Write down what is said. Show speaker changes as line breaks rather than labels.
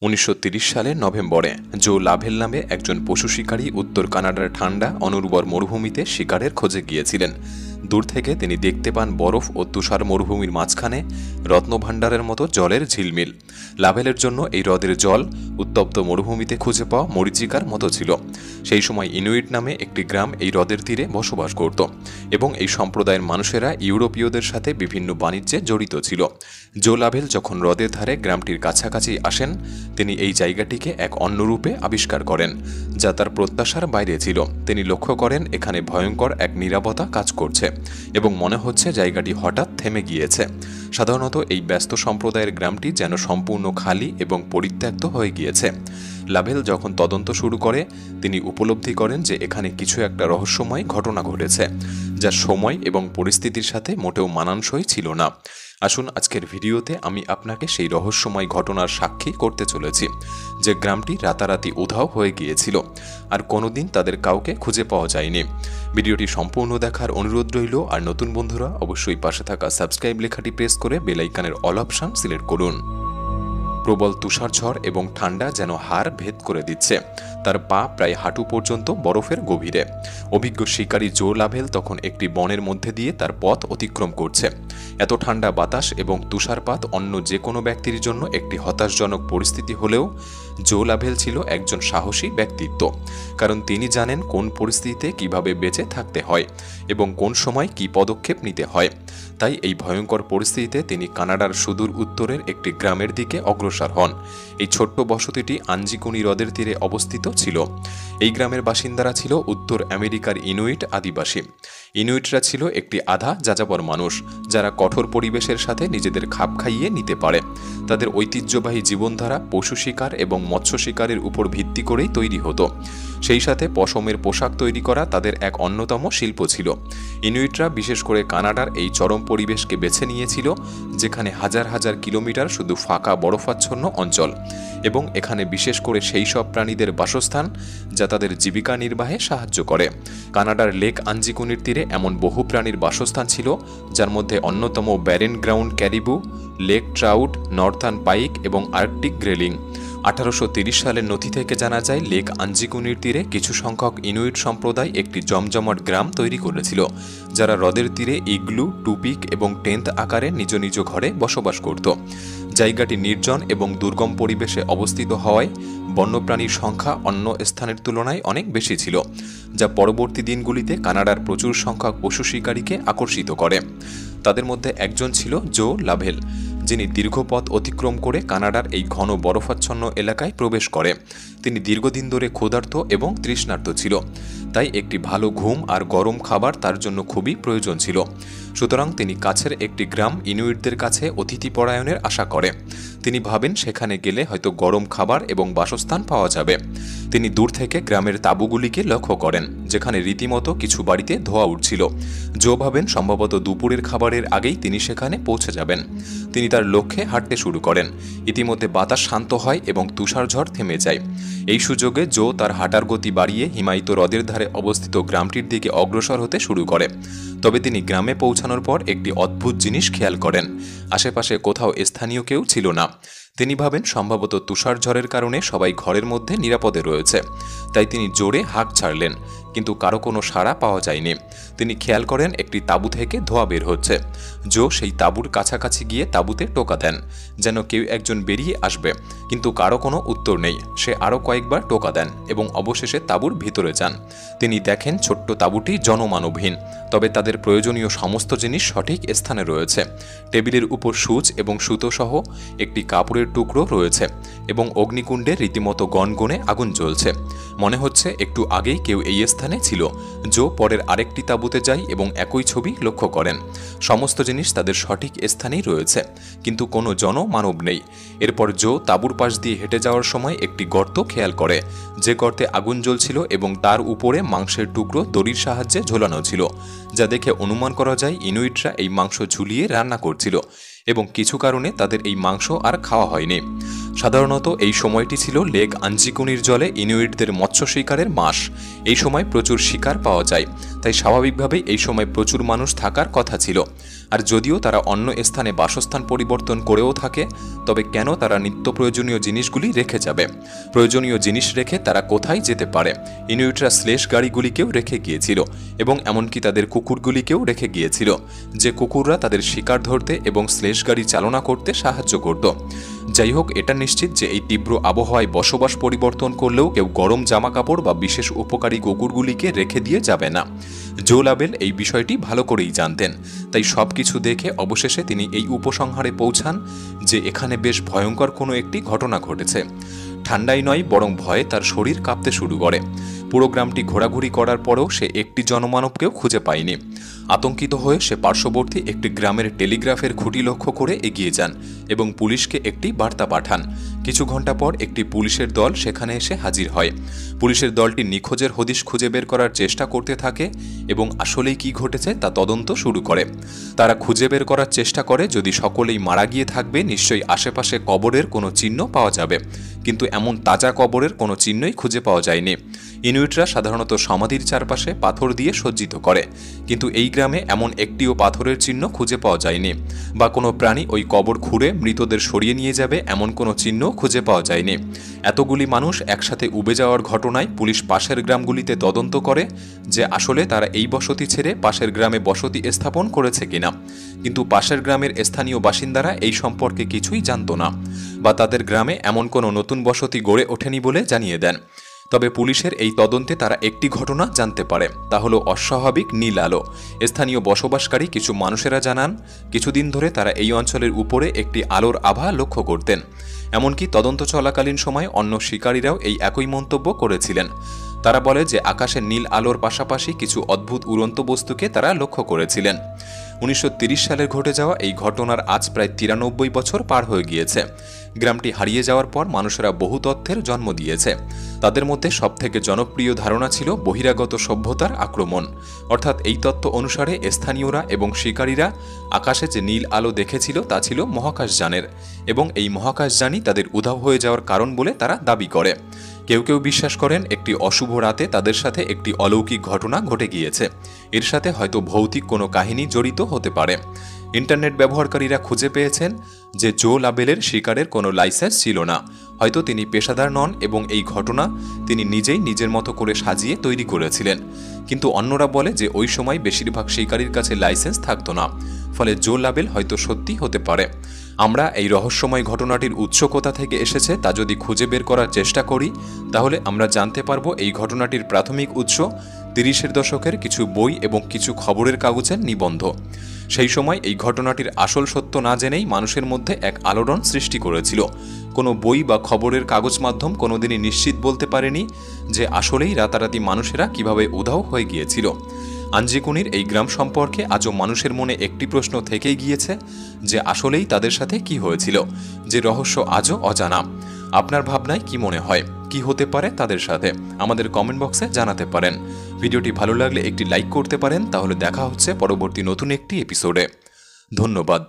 1930 সালের নভেম্বরে জো লাভেল নামে একজন পশু শিকারী উত্তর কানাডার ঠান্ডা অনুর্বর মরুভূমিতে শিকারের খোঁজে গিয়েছিলেন। দূর থেকে তিনি দেখতে পান বরফ ও তুষার মরুভূমির মাঝখানে রত্নভাণ্ডারের মতো জলের ঝিলমিল। লাভেলের জন্য এই হ্রদের জল উত্তপ্ত মরুভূমিতে খুঁজে পাওয়া মরীচিকার মতো ছিল। সেই সময় ইনুইট নামে একটি গ্রাম এই হ্রদের তীরে বসবাস করত এবং এই সম্প্রদায়ের মানুষেরা ইউরোপীয়দের সাথে বিভিন্ন বাণিজ্যে জড়িত ছিল। জো লাভেল যখন হ্রদের ধারে গ্রামটির কাছাকাছি আসেন, তিনি এই জায়গাটিকে এক অন্য রূপে আবিষ্কার করেন, যা তার প্রত্যাশার বাইরে ছিল। তিনি লক্ষ্য করেন এখানে ভয়ঙ্কর এক নীরবতা কাজ করছে এবং মনে হচ্ছে জায়গাটি হঠাৎ থেমে গিয়েছে। সাধারণত এই ব্যস্ত সম্প্রদায়ের গ্রামটি যেন সম্পূর্ণ খালি এবং পরিত্যক্ত হয়ে গিয়েছে। লাভেল যখন তদন্ত শুরু করে, তিনি উপলব্ধি করেন যে এখানে কিছু একটা রহস্যময় ঘটনা ঘটেছে, যা সময় এবং পরিস্থিতির সাথে মোটেও মানানসই ছিল না। আসুন আজকের ভিডিওতে আমি আপনাকে সেই রহস্যময় ঘটনার সাক্ষী করতে চলেছি, যে গ্রামটি রাতারাতি উধাও হয়ে গিয়েছিল আর কোনোদিন তাদের কাউকে খুঁজে পাওয়া যায়নি। ভিডিওটি সম্পূর্ণ দেখার অনুরোধ রইল, আর নতুন বন্ধুরা অবশ্যই পাশে থাকা সাবস্ক্রাইব লেখাটি প্রেস করে বেল আইকনের অল অপশন সিলেক্ট করুন। প্রবল তুষারঝড় এবং ঠান্ডা যেন হাড় ভেদ করে দিচ্ছে। তার পা প্রায় হাঁটু পর্যন্ত বরফের গভীরে। অভিজ্ঞ শিকারী জো লাভেল তখন একটি বনের মধ্যে দিয়ে তার পথ অতিক্রম করছে। এত ঠান্ডা বাতাস এবং তুষারপাত অন্য যে কোনো ব্যক্তির জন্য একটি হতাশজনক পরিস্থিতি হলেও জো লাভেল ছিল একজন সাহসী ব্যক্তিত্ব, কারণ তিনি জানেন কোন পরিস্থিতিতে কিভাবে বেঁচে থাকতে হয় এবং কোন সময় কী পদক্ষেপ নিতে হয়। তাই এই ভয়ঙ্কর পরিস্থিতিতে তিনি কানাডার সুদূর উত্তরের একটি গ্রামের দিকে অগ্রসর হন। এই ছোট্ট বসতিটি আঞ্জিকুনি হ্রদের তীরে অবস্থিত ছিল। এই গ্রামের বাসিন্দারা ছিল উত্তর আমেরিকার ইনুইট আদিবাসী। ইনুইটরা ছিল একটি আধা যাযাবর মানুষ, যারা কঠোর পরিবেশের সাথে নিজেদের খাপ খাইয়ে নিতে পারে। তাদের ঐতিহ্যবাহী জীবনধারা পশু শিকার এবং মৎস্য শিকারের উপর ভিত্তি করেই তৈরি হতো। সেই সাথে পশমের পোশাক তৈরি করা তাদের এক অন্যতম শিল্প ছিল। ইনুইটরা বিশেষ করে কানাডার এই চরম পরিবেশকে বেছে নিয়েছিল, যেখানে হাজার হাজার কিলোমিটার শুধু ফাঁকা বরফাচ্ছন্ন অঞ্চল, এবং এখানে বিশেষ করে সেই সব প্রাণীদের বাসস্থান যা তাদের জীবিকা নির্বাহে সাহায্য করে। কানাডার লেক আঞ্জিকুনির তীরে এমন বহু প্রাণীর বাসস্থান ছিল, যার মধ্যে অন্যতম barren ground caribou, lake trout, northern pike এবং আর্কটিক গ্রেলিং। 1830 সালের নথি থেকে জানা যায়, লেক আঞ্জিকুনির তীরে কিছু সংখ্যক ইনুইট সম্প্রদায় একটি জমজমাট গ্রাম তৈরি করেছিল, যারা হ্রদের তীরে ইগলু, টুপিক এবং টেন্ট আকারে নিজ নিজ ঘরে বসবাস করত। জায়গাটি নির্জন এবং দুর্গম পরিবেশে অবস্থিত হওয়ায় বন্যপ্রাণীর সংখ্যা অন্য স্থানের তুলনায় অনেক বেশি ছিল, যা পরবর্তী দিনগুলিতে কানাডার প্রচুর সংখ্যক পশু শিকারীকে আকর্ষিত করে। তাদের মধ্যে একজন ছিল জো লাভেল, যিনি দীর্ঘ পথ অতিক্রম করে কানাডার এই ঘন বরফাচ্ছন্ন এলাকায় প্রবেশ করে। তিনি দীর্ঘদিন ধরে ক্ষুধার্ত এবং তৃষ্ণার্ত ছিল, তাই একটি ভালো ঘুম আর গরম খাবার তার জন্য খুবই প্রয়োজন ছিল। সুতরাং তিনি কাছের একটি গ্রাম ইনুইটদের কাছে অতিথিপরায়ণের আশা করে। তিনি ভাবেন সেখানে গেলে হয়তো গরম খাবার এবং বাসস্থান পাওয়া যাবে। তিনি দূর থেকে গ্রামের তাঁবুগুলিকে লক্ষ্য করেন, যেখানে রীতিমতো কিছু বাড়িতে ধোঁয়া উঠছিল। জো ভাবেন সম্ভবত দুপুরের খাবারের আগেই তিনি সেখানে পৌঁছে যাবেন। তিনি তার লক্ষ্যে হাঁটতে শুরু করেন। ইতিমধ্যে বাতাস শান্ত হয় এবং তুষারঝড় থেমে যায়। এই সুযোগে জো তার হাঁটার গতি বাড়িয়ে হিমায়িত হ্রদের ধারে অবস্থিত গ্রামটির দিকে অগ্রসর হতে শুরু করে। তবে তিনি গ্রামে পৌঁছানোর পর একটি অদ্ভুত জিনিস খেয়াল করেন। আশেপাশে কোথাও স্থানীয় কেউ ছিল না। তিনি ভাবেন সম্ভবত তুষারঝড়ের কারণে সবাই ঘরের মধ্যে নিরাপদে রয়েছে। তাই তিনি জোরে হাঁক ছাড়লেন, কিন্তু কারো কোনো সাড়া পাওয়া যায়নি। তিনি খেয়াল করেন একটি তাঁবু থেকে ধোঁয়া বের হচ্ছে। জো সেই তাঁবুর কাছাকাছি গিয়ে তাঁবুতে টোকা দেন, যেন কেউ একজন বেরিয়ে আসবে, কিন্তু কারো কোনো উত্তর নেই। সে আরও কয়েকবার টোকা দেন এবং অবশেষে তাঁবুর ভিতরে যান। তিনি দেখেন ছোট্ট তাঁবুটি জনমানবহীন, তবে তাদের প্রয়োজনীয় সমস্ত জিনিস সঠিক স্থানে রয়েছে। টেবিলের উপর সূচ এবং সুতো সহ একটি কাপড়ের টুকরো রয়েছে এবং অগ্নিকুণ্ডে রীতিমতো গনগনে আগুন জ্বলছে। মনে হচ্ছে একটু আগেই কেউ এই স্থানে ছিল। জো পরের আরেকটি তাঁবুতে যায় এবং একই ছবি লক্ষ্য করেন। সমস্ত জিনিস তাদের সঠিক স্থানেই রয়েছে, কিন্তু কোনো জনমানব নেই। এরপর জো তাঁবুর পাশ দিয়ে হেঁটে যাওয়ার সময় একটি গর্ত খেয়াল করে, যে গর্তে আগুন জ্বলছিল এবং তার উপরে মাংসের টুকরো দড়ির সাহায্যে ঝোলানো ছিল, যা দেখে অনুমান করা যায় ইনুইটরা এই মাংস ঝুলিয়ে রান্না করছিল। এবং কিছু কারণে তাদের এই মাংস আর খাওয়া হয়নি। সাধারণত এই সময়টি ছিল লেক আঞ্জিকুনির জলে ইনুইটদের মৎস্য শিকারের মাস। এই সময় প্রচুর শিকার পাওয়া যায়, তাই স্বাভাবিকভাবেই এই সময় প্রচুর মানুষ থাকার কথা ছিল। আর যদিও তারা অন্য স্থানে বাসস্থান পরিবর্তন করেও থাকে, তবে কেন তারা নিত্য প্রয়োজনীয় জিনিসগুলি রেখে যাবে? প্রয়োজনীয় জিনিস রেখে তারা কোথায় যেতে পারে? ইনুইটরা স্লেশ গাড়িগুলিকেও রেখে গিয়েছিল এবং এমনকি তাদের কুকুরগুলিকেও রেখে গিয়েছিল, যে কুকুররা তাদের শিকার ধরতে এবং স্লেশ গাড়ি চালনা করতে সাহায্য করত। যাই হোক, এটা নিশ্চিত যে এই তীব্র আবহাওয়ায় বসবাস পরিবর্তন করলেও কেউ গরম জামাকাপড় বা বিশেষ উপকারী কুকুরগুলিকে রেখে দিয়ে যাবে না। জো লাবেল এই বিষয়টি ভালো করেই জানতেন, তাই সবকিছু দেখে অবশেষে তিনি এই উপসংহারে পৌঁছান যে এখানে বেশ ভয়ঙ্কর কোনো একটি ঘটনা ঘটেছে। ঠান্ডাই নয়, বরং ভয়ে তার শরীর কাঁপতে শুরু করে। পুরো গ্রামটি ঘোরাঘুরি করার পরেও সে একটি জনমানবকেও খুঁজে পায়নি। আতঙ্কিত হয়ে সে পার্শ্ববর্তী একটি গ্রামের টেলিগ্রাফের খুঁটি লক্ষ্য করে এগিয়ে যান এবং পুলিশকে একটি বার্তা পাঠান। কিছু ঘন্টা পর একটি পুলিশের দল সেখানে এসে হাজির হয়। পুলিশের দলটি নিখোঁজের হদিশ খুঁজে বের করার চেষ্টা করতে থাকে এবং আসলেই কি ঘটেছে তা তদন্ত শুরু করে। তারা খুঁজে বের করার চেষ্টা করে যদি সকলেই মারা গিয়ে থাকবে, নিশ্চয়ই আশেপাশে কবরের কোনো চিহ্ন পাওয়া যাবে, কিন্তু এমন তাজা কবরের কোনো চিহ্নই খুঁজে পাওয়া যায়নি। ইনুইটরা সাধারণত সমাধির চারপাশে পাথর দিয়ে সজ্জিত করে, কিন্তু এই গ্রামে এমন একটিও পাথরের চিহ্ন খুঁজে পাওয়া যায়নি, বা কোনো প্রাণী ওই কবর খুঁড়ে মৃতদের সরিয়ে নিয়ে যাবে এমন কোনো চিহ্ন খুঁজে পাওয়া যায়নি। এতগুলি মানুষ একসাথে উবে যাওয়ার ঘটনায় পুলিশ পাশের গ্রামগুলিতে তদন্ত করে যে আসলে তারা এই বসতি ছেড়ে পাশের গ্রামে বসতি স্থাপন করেছে কিনা, কিন্তু পাশের গ্রামের স্থানীয় বাসিন্দারা এই সম্পর্কে কিছুই জানত না, বা তাদের গ্রামে এমন কোনো নতুন বসতি গড়ে ওঠেনি বলে জানিয়ে দেন। তবে পুলিশের এই তদন্তে তারা একটি ঘটনা জানতে পারে, তা হলো অস্বাভাবিক নীল আলো। স্থানীয় বসবাসকারী কিছু মানুষেরা জানান কিছুদিন ধরে তারা এই অঞ্চলের উপরে একটি আলোর আভা লক্ষ্য করতেন। এমনকি তদন্ত চলাকালীন সময় অন্য শিকারীরাও এই একই মন্তব্য করেছিলেন। তারা বলে যে আকাশে নীল আলোর পাশাপাশি কিছু অদ্ভুত উড়ন্ত বস্তুকে তারা লক্ষ্য করেছিলেন। 1930 সালে ঘটে যাওয়া এই ঘটনার আজ প্রায় 93 বছর পার হয়ে গিয়েছে। গ্রামটি হারিয়ে যাওয়ার পর মানুষেরা বহু তথ্যের জন্ম দিয়েছে। তাদের মধ্যে সবথেকে জনপ্রিয় ধারণা ছিল বহিরাগত সভ্যতার আক্রমণ। অর্থাৎ এই তত্ত্ব অনুসারে স্থানীয়রা এবং শিকারীরা আকাশে যে নীল আলো দেখেছিল তা ছিল মহাকাশযানের, এবং এই মহাকাশযানই তাদের উধাও হয়ে যাওয়ার কারণ বলে তারা দাবি করে। কেউ কেউ বিশ্বাস করেন একটি অশুভ রাতে তাদের সাথে একটি অলৌকিক ঘটনা ঘটে গিয়েছে। এর সাথে হয়তো ভৌতিক কোনো কাহিনী জড়িত হতে পারে। ইন্টারনেট ব্যবহারকারীরা খুঁজে পেয়েছেন যে জো লাবেলের শিকারের কোনো লাইসেন্স ছিল না। হয়তো তিনি পেশাদার নন এবং এই ঘটনা তিনি নিজেই নিজের মতো করে সাজিয়ে তৈরি করেছিলেন। কিন্তু অন্যরা বলে যে ওই সময় বেশিরভাগ শিকারীর কাছে লাইসেন্স থাকতো না, ফলে জো লাবেল হয়তো সত্যি হতে পারে। আমরা এই রহস্যময় ঘটনাটির উৎস কোথা থেকে এসেছে তা যদি খুঁজে বের করার চেষ্টা করি, তাহলে আমরা জানতে পারবো এই ঘটনাটির প্রাথমিক উৎস 30-এর দশকের কিছু বই এবং কিছু খবরের কাগজের নিবন্ধ। সেই সময় এই ঘটনাটির আসল সত্য না জেনেই মানুষের মধ্যে এক আলোড়ন সৃষ্টি করেছিল। কোনো বই বা খবরের কাগজ মাধ্যম কোনোদিনই নিশ্চিত বলতে পারেনি যে আসলেই রাতারাতি মানুষেরা কিভাবে উধাও হয়ে গিয়েছিল। আঞ্জিকুনির এই গ্রাম সম্পর্কে আজও মানুষের মনে একটি প্রশ্ন থেকেই গিয়েছে যে আসলেই তাদের সাথে কি হয়েছিল, যে রহস্য আজও অজানা। আপনার ভাবনায় কি মনে হয়, কি হতে পারে তাদের সাথে? আমাদের কমেন্ট বক্সে জানাতে পারেন। ভিডিওটি ভালো লাগলে একটি লাইক করতে পারেন। তাহলে দেখা হচ্ছে পরবর্তী নতুন একটি এপিসোডে। ধন্যবাদ।